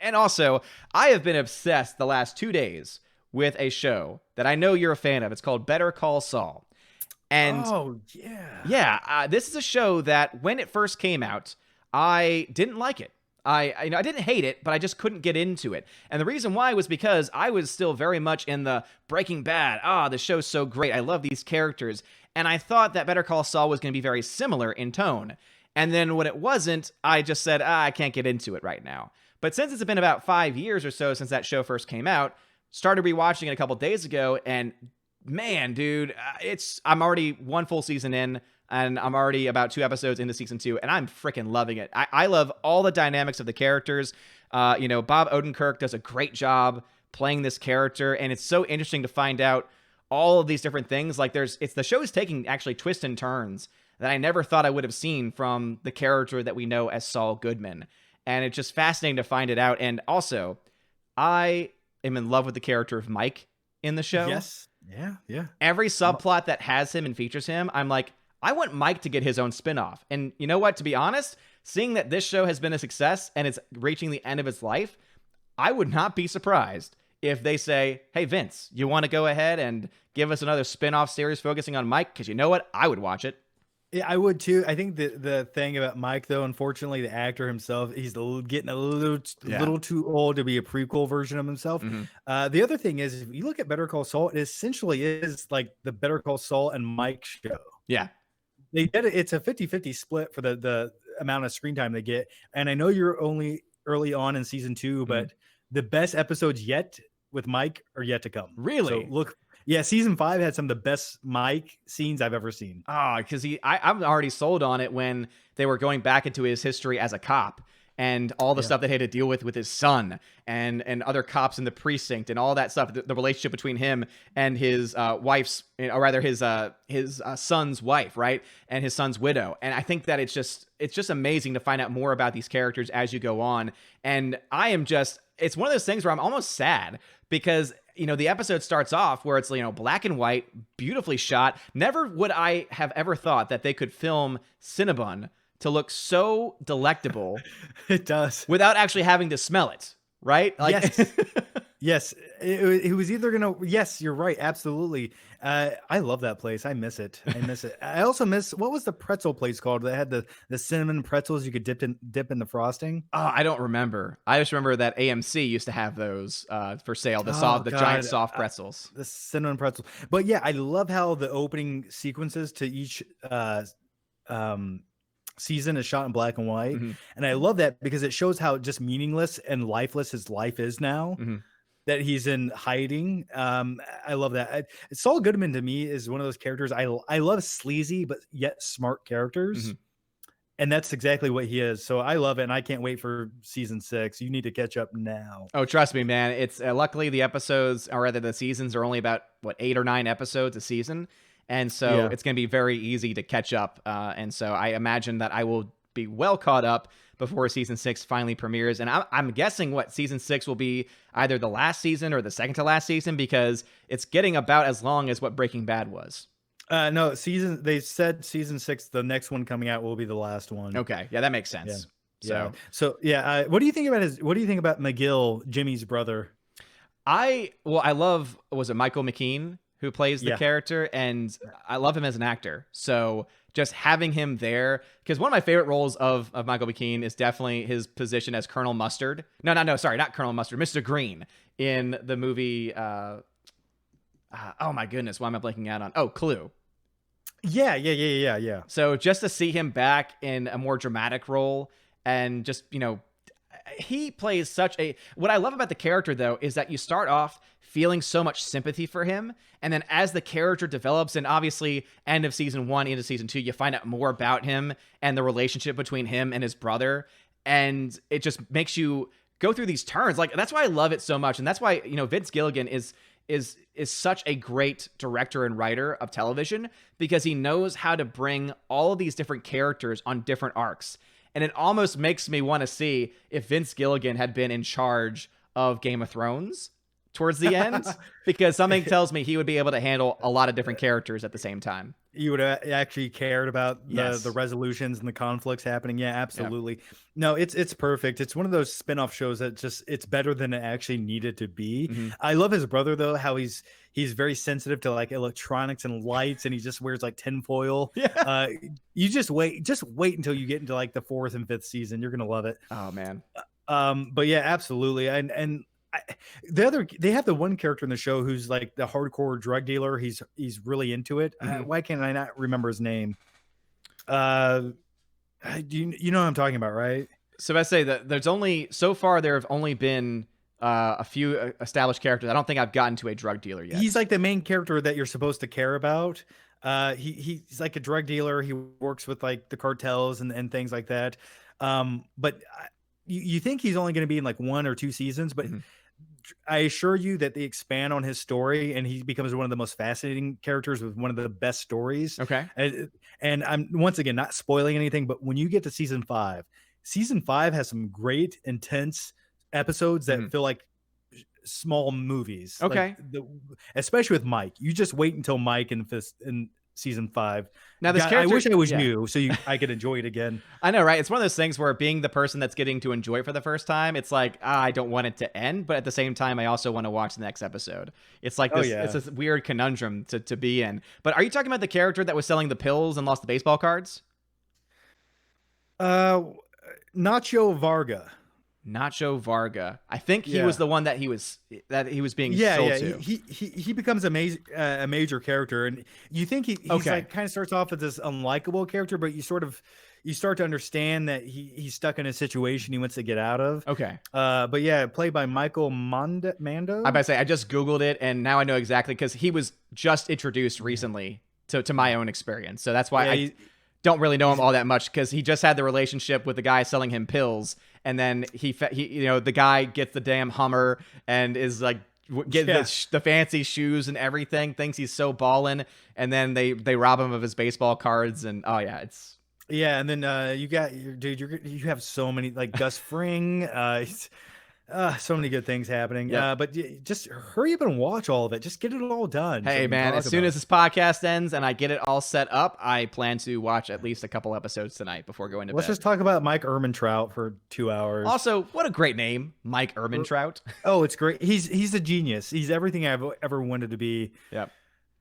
And also, I have been obsessed the last 2 days with a show that I know you're a fan of. It's called Better Call Saul. And Oh, yeah. yeah, this is a show that when it first came out, I didn't like it. I didn't hate it, but I just couldn't get into it. And the reason why was because I was still very much in the Breaking Bad. The show's so great. I love these characters. And I thought that Better Call Saul was going to be very similar in tone. And then when it wasn't, I just said, I can't get into it right now. But since it's been about 5 years or so since that show first came out, started rewatching it a couple days ago, and man, dude, I'm already one full season in, and I'm already about 2 episodes into season 2, and I'm freaking loving it. I love all the dynamics of the characters. Bob Odenkirk does a great job playing this character, and it's so interesting to find out all of these different things. Like the show is taking actually twists and turns that I never thought I would have seen from the character that we know as Saul Goodman. And it's just fascinating to find it out. And also, I am in love with the character of Mike in the show. Yes. Yeah. Every subplot that has him and features him, I'm like, I want Mike to get his own spinoff. And you know what? To be honest, seeing that this show has been a success and it's reaching the end of its life, I would not be surprised if they say, hey, Vince, you want to go ahead and give us another spinoff series focusing on Mike? Because you know what? I would watch it. Yeah, I would too. I think the thing about Mike, though, unfortunately, the actor himself, he's getting a little too old to be a prequel version of himself. Mm-hmm. The other thing is, if you look at Better Call Saul, it essentially is like the Better Call Saul and Mike show. Yeah. They did it. It's a 50-50 split for the amount of screen time they get. And I know you're only early on in season 2, but the best episodes yet with Mike are yet to come. Really? So look. Yeah, season 5 had some of the best Mike scenes I've ever seen. Because I'm already sold on it when they were going back into his history as a cop and all the stuff that he had to deal with his son and other cops in the precinct and all that stuff. The relationship between him and his wife's, or rather his son's wife, right, and his son's widow. And I think that it's just amazing to find out more about these characters as you go on. And it's one of those things where I'm almost sad because the episode starts off where it's, black and white, beautifully shot. Never would I have ever thought that they could film Cinnabon to look so delectable. It does. Without actually having to smell it, right? Yes. Yes. It was either going to, yes, you're right. Absolutely. I love that place. I miss it. I also miss, what was the pretzel place called that had the cinnamon pretzels you could dip in the frosting? Oh, I don't remember. I just remember that AMC used to have those for sale. The giant soft pretzels. The cinnamon pretzels. But yeah, I love how the opening sequences to each season is shot in black and white. Mm-hmm. And I love that because it shows how just meaningless and lifeless his life is now. Mm-hmm. That he's in hiding. I love that. Saul Goodman to me is one of those characters. I love sleazy but yet smart characters, and that's exactly what he is. So I love it, and I can't wait for season 6. You need to catch up now. Oh, trust me, man. It's luckily the episodes, or rather the seasons, are only about 8 or 9 episodes a season, and so it's going to be very easy to catch up. And so I imagine that I will be well caught up before season 6 finally premieres. And I'm guessing season 6 will be either the last season or the second to last season, because it's getting about as long as what Breaking Bad was. No, they said season 6, the next one coming out will be the last one. Okay. Yeah, that makes sense. Yeah. What do you think about McGill, Jimmy's brother? I love, was it Michael McKean who plays the character? And I love him as an actor. So just having him there, because one of my favorite roles of Michael McKean is definitely his position as Colonel Mustard. No, sorry, not Colonel Mustard, Mr. Green in the movie. Oh my goodness, why am I blanking out on? Oh, Clue. Yeah. So just to see him back in a more dramatic role, and just, he plays what I love about the character, though, is that you start off feeling so much sympathy for him. And then as the character develops, and obviously end of season 1 into season 2, you find out more about him and the relationship between him and his brother. And it just makes you go through these turns. Like, that's why I love it so much. And that's why, Vince Gilligan is such a great director and writer of television, because he knows how to bring all of these different characters on different arcs. And it almost makes me want to see if Vince Gilligan had been in charge of Game of Thrones, towards the end because something tells me he would be able to handle a lot of different characters at the same time. You would have actually cared about Yes. the resolutions and the conflicts happening. Yeah, absolutely. Yeah. No, it's perfect. It's one of those spin-off shows that it's better than it actually needed to be. Mm-hmm. I love his brother though, how he's very sensitive to like electronics and lights, and he just wears like tinfoil. Yeah. You just wait until you get into like the 4th and 5th season. You're gonna love it. Oh man. But yeah, absolutely. And they have the one character in the show who's like the hardcore drug dealer. He's really into it. Mm-hmm. Why can't I not remember his name? You know what I'm talking about, right? So I say that there have only been a few established characters. I don't think I've gotten to a drug dealer yet. He's like the main character that you're supposed to care about. He's like a drug dealer. He works with like the cartels and things like that. But you think he's only going to be in like 1 or 2 seasons, but I assure you that they expand on his story and he becomes one of the most fascinating characters with one of the best stories. Okay. And I'm once again not spoiling anything, but when you get to season 5 has some great intense episodes that feel like small movies. Okay. Like especially with Mike. You just wait until Mike in season 5. Now this character, I wish I was new so I could enjoy it again. I know, right? It's one of those things where being the person that's getting to enjoy it for the first time, it's like, I don't want it to end, but at the same time, I also want to watch the next episode. It's like this, It's this weird conundrum to be in. But are you talking about the character that was selling the pills and lost the baseball cards? Nacho Varga. Nacho Varga. I think he was the one that he was being sold to. He becomes a major character, and you think he's like kind of starts off as this unlikable character, but you start to understand that he's stuck in a situation he wants to get out of. Okay. But yeah, played by Michael Mando. I'm about to say I just Googled it, and now I know exactly because he was just introduced recently to my own experience, so that's why I don't really know him all that much because he just had the relationship with the guy selling him pills. And then he the guy gets the damn Hummer and is like getting the fancy shoes and everything, thinks he's so ballin', and then they rob him of his baseball cards, and it's and then you have so many like Gus Fring, so many good things happening. But just hurry up and watch all of it. Just get it all done. Hey man, as soon as this podcast ends and I get it all set up, I plan to watch at least a couple episodes tonight before going to bed. Let's just talk about Mike Ehrmantraut for 2 hours. Also, what a great name, Mike Ehrmantraut. Oh, it's great. He's a genius. He's everything I've ever wanted to be. Yep.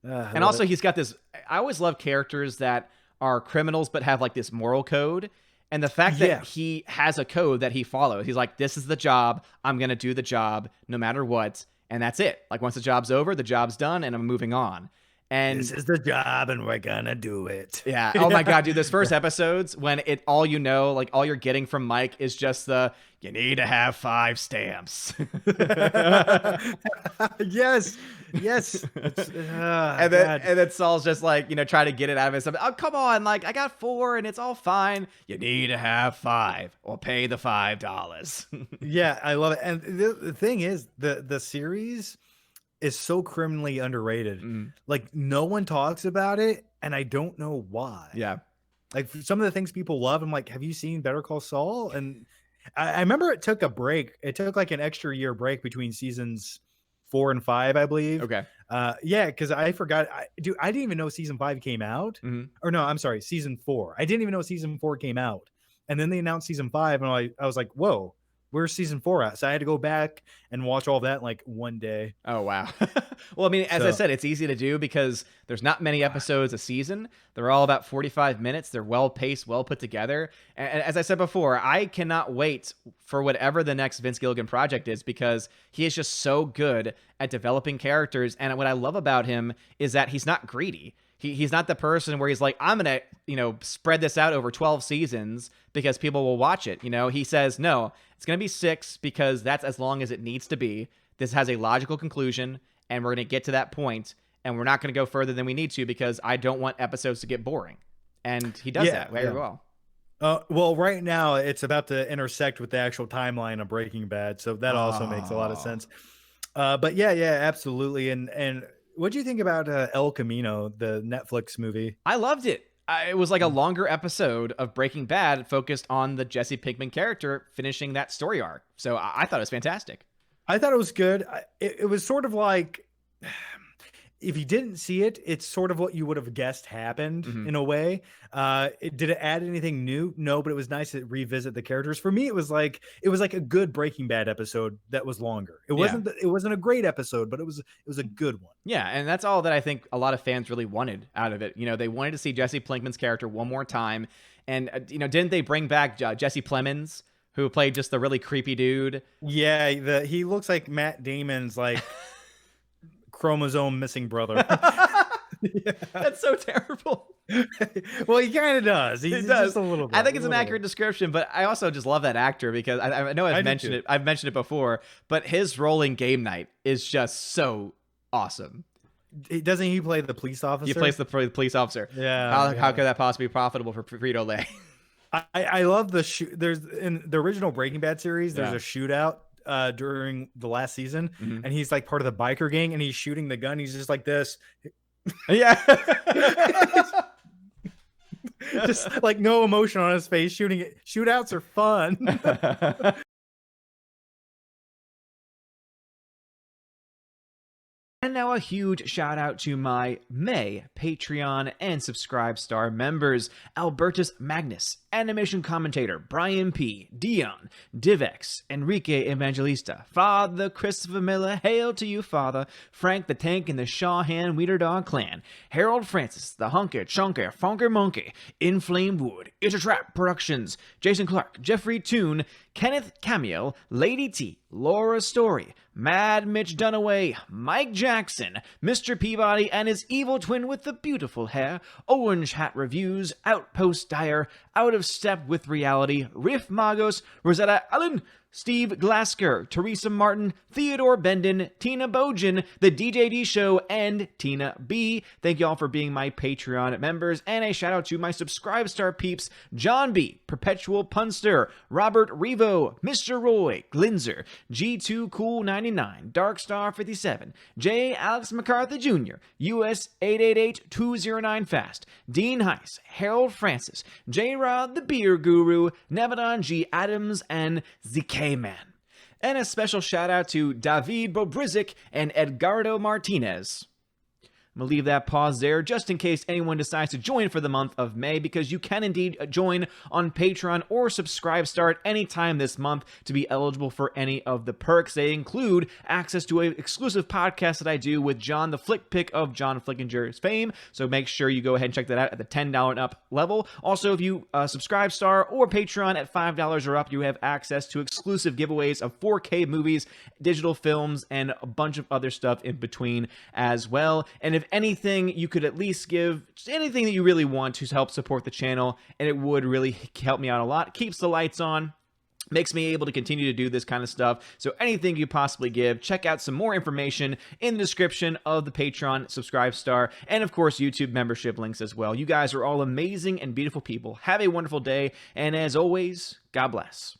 And also he's got this, I always love characters that are criminals but have like this moral code. And the fact that he has a code that he follows, he's like, this is the job. I'm going to do the job no matter what. And that's it. Like once the job's over, the job's done and I'm moving on. And this is the job and we're going to do it. Yeah. Oh my God, dude. Those first episodes when all you're getting from Mike is just you need to have 5 stamps. Yes. And then Saul's just like, try to get it out of his. Oh, come on. Like I got 4 and it's all fine. You need to have 5 or pay the $5. Yeah. I love it. And the thing is the series is so criminally underrated. Like no one talks about it and I don't know why. Yeah. Like some of the things people love, I'm like, have you seen Better Call Saul? And I remember it took a break. It took like an extra year break between seasons 4 and 5, I believe. Okay. Because I forgot. I didn't even know season 5 came out. Or no, I'm sorry, season 4. I didn't even know season 4 came out. And then they announced season 5, and I was like, whoa, where's season 4 at? So I had to go back and watch all of that in like one day. Oh, wow. Well, I mean, as I said, it's easy to do because there's not many episodes a season. They're all about 45 minutes. They're well paced, well put together. And as I said before, I cannot wait for whatever the next Vince Gilligan project is because he is just so good at developing characters. And what I love about him is that he's not greedy. He's not the person where he's like, I'm going to, spread this out over 12 seasons because people will watch it. He says, no, it's going to be 6 because that's as long as it needs to be. This has a logical conclusion and we're going to get to that point and we're not going to go further than we need to because I don't want episodes to get boring. And he does that very well. Well, right now it's about to intersect with the actual timeline of Breaking Bad. So that also makes a lot of sense. But yeah, absolutely. And what do you think about El Camino, the Netflix movie? I loved it. It was like a longer episode of Breaking Bad focused on the Jesse Pinkman character finishing that story arc. So I thought it was fantastic. I thought it was good. It was sort of like, if you didn't see it, it's sort of what you would have guessed happened in a way. Did it add anything new? No, but it was nice to revisit the characters. For me, it was like a good Breaking Bad episode that was longer. It wasn't a great episode, but it was a good one. Yeah, and that's all that I think a lot of fans really wanted out of it. You know, they wanted to see Jesse Pinkman's character one more time, and you know, didn't they bring back Jesse Plemons, who played just the really creepy dude? Yeah, he looks like Matt Damon's like chromosome missing brother. Yeah. That's so terrible. Well, he kind of does. He does just a little bit. I think it's an accurate description, but I also just love that actor because I know I've mentioned it. I've mentioned it before, but his role in Game Night is just so awesome. Doesn't he play the police officer? He plays the police officer. Yeah. How could that possibly be profitable for Frito-Lay? I love the shoot. There's in the original Breaking Bad series, there's a shootout during the last season, and he's like part of the biker gang, and he's shooting the gun. He's just like this. Yeah. Just like no emotion on his face, shooting it. Shootouts are fun. And now a huge shout out to my May Patreon and Subscribe Star members: Albertus Magnus, Animation Commentator Brian P, Dion, Divex, Enrique Evangelista, Father Christopher Miller, hail to you, Father, Frank the Tank and the Shawhan Weeder Dog Clan, Harold Francis, the Hunker Chunker Funker Monkey, Inflamed Wood, It's a Trap Productions, Jason Clark, Jeffrey Toon, Kenneth Cameo, Lady T, Laura Story, Mad Mitch Dunaway, Mike Jackson, Mr. Peabody and his evil twin with the beautiful hair, Orange Hat Reviews, Outpost Dyer, Out of Step with Reality, Riff Magos, Rosetta Allen, Steve Glasker, Teresa Martin, Theodore Bendon, Tina Bojan, The DJD Show, and Tina B. Thank you all for being my Patreon members, and a shout out to my Subscribe Star peeps: John B, Perpetual Punster, Robert Revo, Mr. Roy, Glinzer, G2 Cool 99, Darkstar 57, J. Alex McCarthy Jr., US 888209 Fast, Dean Heiss, Harold Francis, J. Rod the Beer Guru, Nevadon G. Adams, and ZK Man. And a special shout out to David Bobrizik and Edgardo Martinez. I'm going to leave that pause there just in case anyone decides to join for the month of May, because you can indeed join on Patreon or Subscribe Star at any time this month to be eligible for any of the perks. They include access to an exclusive podcast that I do with John, the Flick Pick of John Flickinger's fame, so make sure you go ahead and check that out at the $10 and up level. Also, if you Subscribe Star or Patreon at $5 or up, you have access to exclusive giveaways of 4K movies, digital films, and a bunch of other stuff in between as well. And if anything, you could at least give just anything that you really want to help support the channel, and it would really help me out a lot. It keeps the lights on, makes me able to continue to do this kind of stuff. So anything you possibly give, check out some more information in the description of the Patreon, Subscribe Star, and of course YouTube membership links as well. You guys are all amazing and beautiful people. Have a wonderful day, and as always, God bless.